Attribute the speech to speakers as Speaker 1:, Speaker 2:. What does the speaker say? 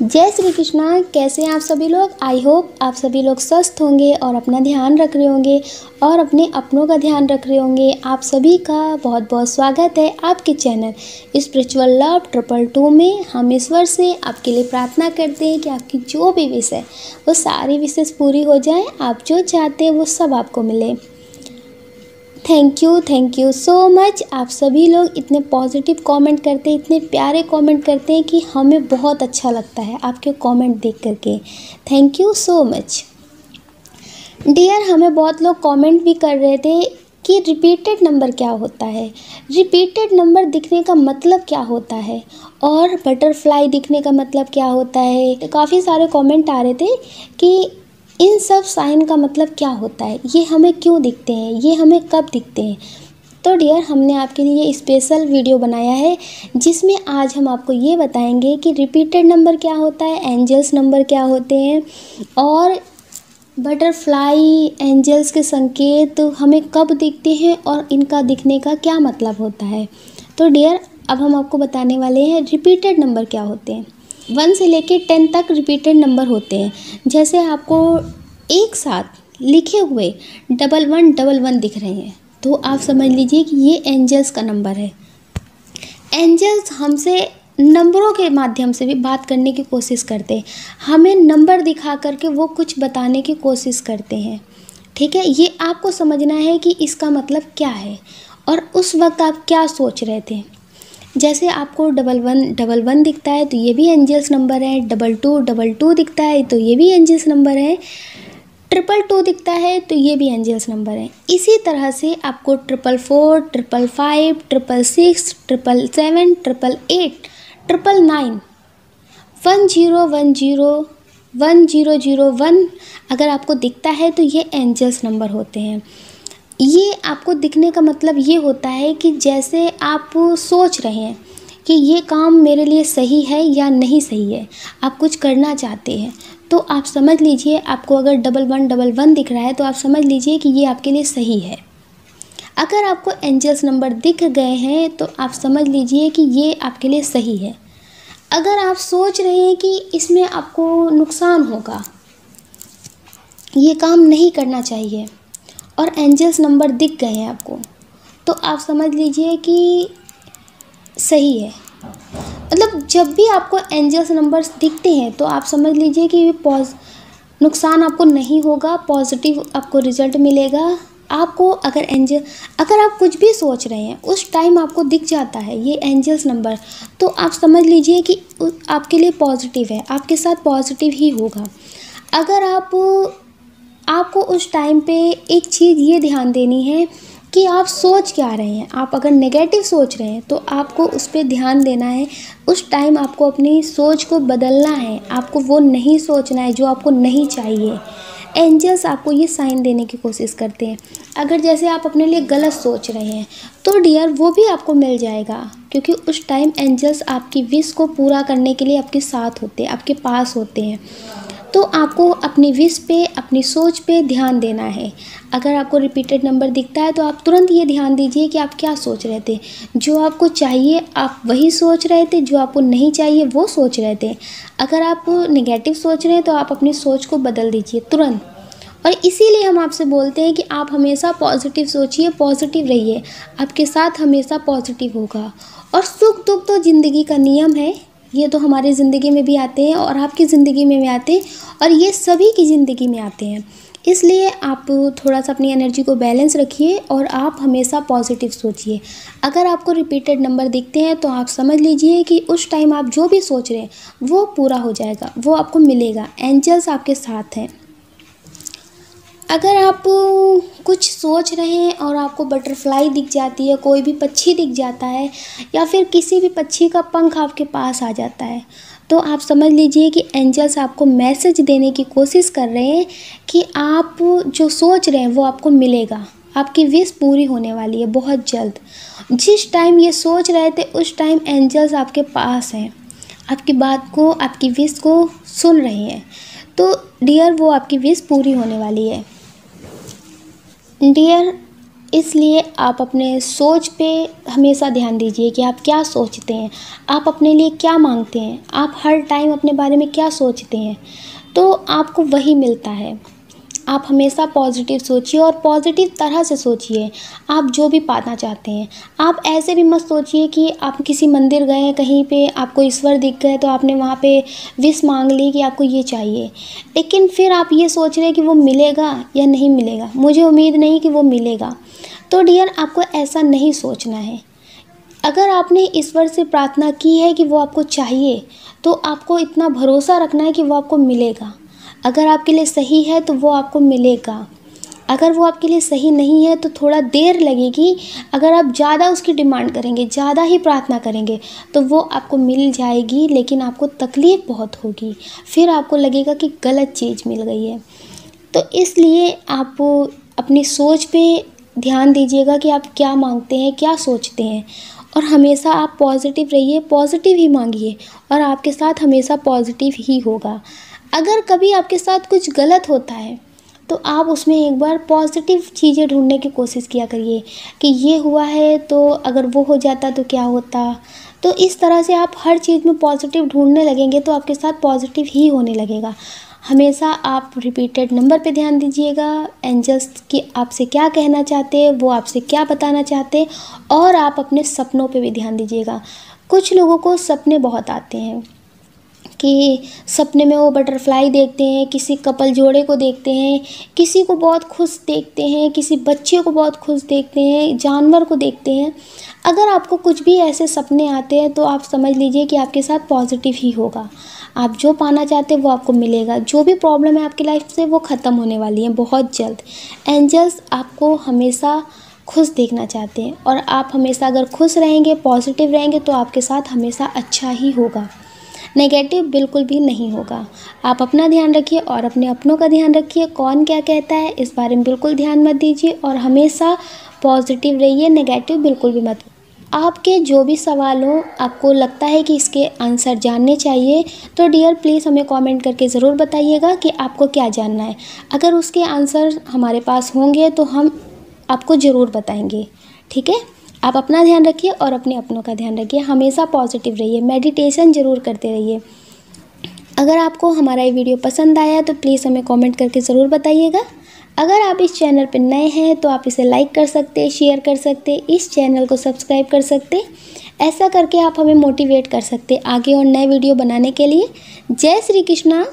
Speaker 1: जय श्री कृष्णा। कैसे हैं आप सभी लोग। आई होप आप सभी लोग स्वस्थ होंगे और अपना ध्यान रख रहे होंगे और अपने अपनों का ध्यान रख रहे होंगे। आप सभी का बहुत बहुत स्वागत है आपके चैनल स्पिरिचुअल लव 222 में। हम ईश्वर से आपके लिए प्रार्थना करते हैं कि आपकी जो भी विश है वो सारी विशेष पूरी हो जाए। आप जो चाहते हैं वो सब आपको मिले। Thank you so much. आप सभी लोग इतने पॉजिटिव कमेंट करते हैं, इतने प्यारे कमेंट करते हैं कि हमें बहुत अच्छा लगता है आपके कमेंट देख करके। Thank you so much dear. हमें बहुत लोग कमेंट भी कर रहे थे कि रिपीटेड नंबर क्या होता है, रिपीटेड नंबर दिखने का मतलब क्या होता है और बटरफ्लाई दिखने का मतलब क्या होता है। काफ़ी सारे कमेंट आ रहे थे कि इन सब साइन का मतलब क्या होता है, ये हमें क्यों दिखते हैं, ये हमें कब दिखते हैं। तो डियर, हमने आपके लिए स्पेशल वीडियो बनाया है जिसमें आज हम आपको ये बताएंगे कि रिपीटेड नंबर क्या होता है, एंजल्स नंबर क्या होते हैं और बटरफ्लाई एंजल्स के संकेत हमें कब दिखते हैं और इनका दिखने का क्या मतलब होता है। तो डियर, अब हम आपको बताने वाले हैं रिपीटेड नंबर क्या होते हैं। 1 से लेके 10 तक रिपीटेड नंबर होते हैं। जैसे आपको एक साथ लिखे हुए 1111 दिख रहे हैं तो आप समझ लीजिए कि ये एंजल्स का नंबर है। एंजल्स हमसे नंबरों के माध्यम से भी बात करने की कोशिश करते हैं, हमें नंबर दिखा करके वो कुछ बताने की कोशिश करते हैं। ठीक है, ये आपको समझना है कि इसका मतलब क्या है और उस वक्त आप क्या सोच रहे थे। जैसे आपको 1111 दिखता है तो ये भी एंजल्स नंबर है, 2222 दिखता है तो ये भी एंजल्स नंबर है, 222 दिखता है तो ये भी एंजल्स नंबर है। इसी तरह से आपको 444, 555, 666, 777, 888, 999, 1010, 1001 अगर आपको दिखता है तो ये एंजल्स नंबर होते हैं। ये आपको दिखने का मतलब ये होता है कि जैसे आप सोच रहे हैं कि ये काम मेरे लिए सही है या नहीं सही है, आप कुछ करना चाहते हैं तो आप समझ लीजिए, आपको अगर 1111 दिख रहा है तो आप समझ लीजिए कि ये आपके लिए सही है। अगर आपको एंजल्स नंबर दिख गए हैं तो आप समझ लीजिए कि ये आपके लिए सही है। अगर आप सोच रहे हैं कि इसमें आपको नुकसान होगा, ये काम नहीं करना चाहिए और एंजल्स नंबर दिख गए हैं आपको, तो आप समझ लीजिए कि सही है। मतलब जब भी आपको एंजल्स नंबर्स दिखते हैं तो आप समझ लीजिए कि ये नुकसान आपको नहीं होगा, पॉजिटिव आपको रिजल्ट मिलेगा। आपको अगर आप कुछ भी सोच रहे हैं उस टाइम आपको दिख जाता है ये एंजल्स नंबर, तो आप समझ लीजिए कि आपके लिए पॉजिटिव है, आपके साथ पॉजिटिव ही होगा। अगर आपको उस टाइम पे एक चीज़ ये ध्यान देनी है कि आप सोच क्या रहे हैं। आप अगर नेगेटिव सोच रहे हैं तो आपको उस पर ध्यान देना है। उस टाइम आपको अपनी सोच को बदलना है, आपको वो नहीं सोचना है जो आपको नहीं चाहिए। एंजल्स आपको ये साइन देने की कोशिश करते हैं। अगर जैसे आप अपने लिए गलत सोच रहे हैं तो डियर वो भी आपको मिल जाएगा, क्योंकि उस टाइम एंजल्स आपकी विश को पूरा करने के लिए आपके साथ होते हैं, आपके पास होते हैं। तो आपको अपनी विश पे, अपनी सोच पे ध्यान देना है। अगर आपको रिपीटेड नंबर दिखता है तो आप तुरंत ये ध्यान दीजिए कि आप क्या सोच रहे थे। जो आपको चाहिए आप वही सोच रहे थे, जो आपको नहीं चाहिए वो सोच रहे थे। अगर आप नेगेटिव सोच रहे हैं तो आप अपनी सोच को बदल दीजिए तुरंत। और इसीलिए हम आपसे बोलते हैं कि आप हमेशा पॉजिटिव सोचिए, पॉजिटिव रहिए, आपके साथ हमेशा पॉजिटिव होगा। और सुख दुख तो ज़िंदगी का नियम है, ये तो हमारी ज़िंदगी में भी आते हैं और आपकी ज़िंदगी में भी आते हैं और ये सभी की ज़िंदगी में आते हैं। इसलिए आप थोड़ा सा अपनी एनर्जी को बैलेंस रखिए और आप हमेशा पॉजिटिव सोचिए। अगर आपको रिपीटेड नंबर दिखते हैं तो आप समझ लीजिए कि उस टाइम आप जो भी सोच रहे हैं वो पूरा हो जाएगा, वो आपको मिलेगा। एंजल्स आपके साथ हैं। अगर आप कुछ सोच रहे हैं और आपको बटरफ्लाई दिख जाती है, कोई भी पक्षी दिख जाता है या फिर किसी भी पक्षी का पंख आपके पास आ जाता है, तो आप समझ लीजिए कि एंजल्स आपको मैसेज देने की कोशिश कर रहे हैं कि आप जो सोच रहे हैं वो आपको मिलेगा। आपकी विश पूरी होने वाली है बहुत जल्द। जिस टाइम ये सोच रहे थे उस टाइम एंजल्स आपके पास हैं, आपकी बात को, आपकी विश को सुन रहे हैं। तो डियर, वो आपकी विश पूरी होने वाली है। डियर, इसलिए आप अपने सोच पे हमेशा ध्यान दीजिए कि आप क्या सोचते हैं, आप अपने लिए क्या मांगते हैं, आप हर टाइम अपने बारे में क्या सोचते हैं, तो आपको वही मिलता है। आप हमेशा पॉजिटिव सोचिए और पॉजिटिव तरह से सोचिए आप जो भी पाना चाहते हैं। आप ऐसे भी मत सोचिए कि आप किसी मंदिर गए, कहीं पे आपको ईश्वर दिख गए तो आपने वहाँ पे विश मांग ली कि आपको ये चाहिए, लेकिन फिर आप ये सोच रहे हैं कि वो मिलेगा या नहीं मिलेगा, मुझे उम्मीद नहीं कि वो मिलेगा। तो डियर, आपको ऐसा नहीं सोचना है। अगर आपने ईश्वर से प्रार्थना की है कि वो आपको चाहिए, तो आपको इतना भरोसा रखना है कि वो आपको मिलेगा। अगर आपके लिए सही है तो वो आपको मिलेगा, अगर वो आपके लिए सही नहीं है तो थोड़ा देर लगेगी। अगर आप ज़्यादा उसकी डिमांड करेंगे, ज़्यादा ही प्रार्थना करेंगे, तो वो आपको मिल जाएगी, लेकिन आपको तकलीफ़ बहुत होगी। फिर आपको लगेगा कि गलत चीज़ मिल गई है। तो इसलिए आप अपनी सोच पे ध्यान दीजिएगा कि आप क्या मांगते हैं, क्या सोचते हैं, और हमेशा आप पॉजिटिव रहिए, पॉजिटिव ही मांगिए और आपके साथ हमेशा पॉजिटिव ही होगा। अगर कभी आपके साथ कुछ गलत होता है तो आप उसमें एक बार पॉजिटिव चीज़ें ढूंढने की कोशिश किया करिए कि ये हुआ है तो अगर वो हो जाता तो क्या होता। तो इस तरह से आप हर चीज़ में पॉजिटिव ढूंढने लगेंगे तो आपके साथ पॉजिटिव ही होने लगेगा। हमेशा आप रिपीटेड नंबर पे ध्यान दीजिएगा, एंजल्स कि आपसे क्या कहना चाहते हैं, वो आपसे क्या बताना चाहते हैं, और आप अपने सपनों पे भी ध्यान दीजिएगा। कुछ लोगों को सपने बहुत आते हैं कि सपने में वो बटरफ्लाई देखते हैं, किसी कपल जोड़े को देखते हैं, किसी को बहुत खुश देखते हैं, किसी बच्चे को बहुत खुश देखते हैं, जानवर को देखते हैं। अगर आपको कुछ भी ऐसे सपने आते हैं तो आप समझ लीजिए कि आपके साथ पॉजिटिव ही होगा। आप जो पाना चाहते हैं वो आपको मिलेगा। जो भी प्रॉब्लम है आपकी लाइफ से वो ख़त्म होने वाली है बहुत जल्द। एंजल्स आपको हमेशा खुश देखना चाहते हैं, और आप हमेशा अगर खुश रहेंगे, पॉजिटिव रहेंगे, तो आपके साथ हमेशा अच्छा ही होगा, नेगेटिव बिल्कुल भी नहीं होगा। आप अपना ध्यान रखिए और अपने अपनों का ध्यान रखिए। कौन क्या कहता है इस बारे में बिल्कुल ध्यान मत दीजिए और हमेशा पॉजिटिव रहिए, नेगेटिव बिल्कुल भी मत। आपके जो भी सवाल हो, आपको लगता है कि इसके आंसर जानने चाहिए, तो डियर प्लीज़ हमें कमेंट करके ज़रूर बताइएगा कि आपको क्या जानना है। अगर उसके आंसर हमारे पास होंगे तो हम आपको ज़रूर बताएंगे। ठीक है, आप अपना ध्यान रखिए और अपने अपनों का ध्यान रखिए। हमेशा पॉजिटिव रहिए, मेडिटेशन ज़रूर करते रहिए। अगर आपको हमारा ये वीडियो पसंद आया तो प्लीज़ हमें कमेंट करके ज़रूर बताइएगा। अगर आप इस चैनल पर नए हैं तो आप इसे लाइक कर सकते, शेयर कर सकते, इस चैनल को सब्सक्राइब कर सकते। ऐसा करके आप हमें मोटिवेट कर सकते आगे और नए वीडियो बनाने के लिए। जय श्री कृष्णा।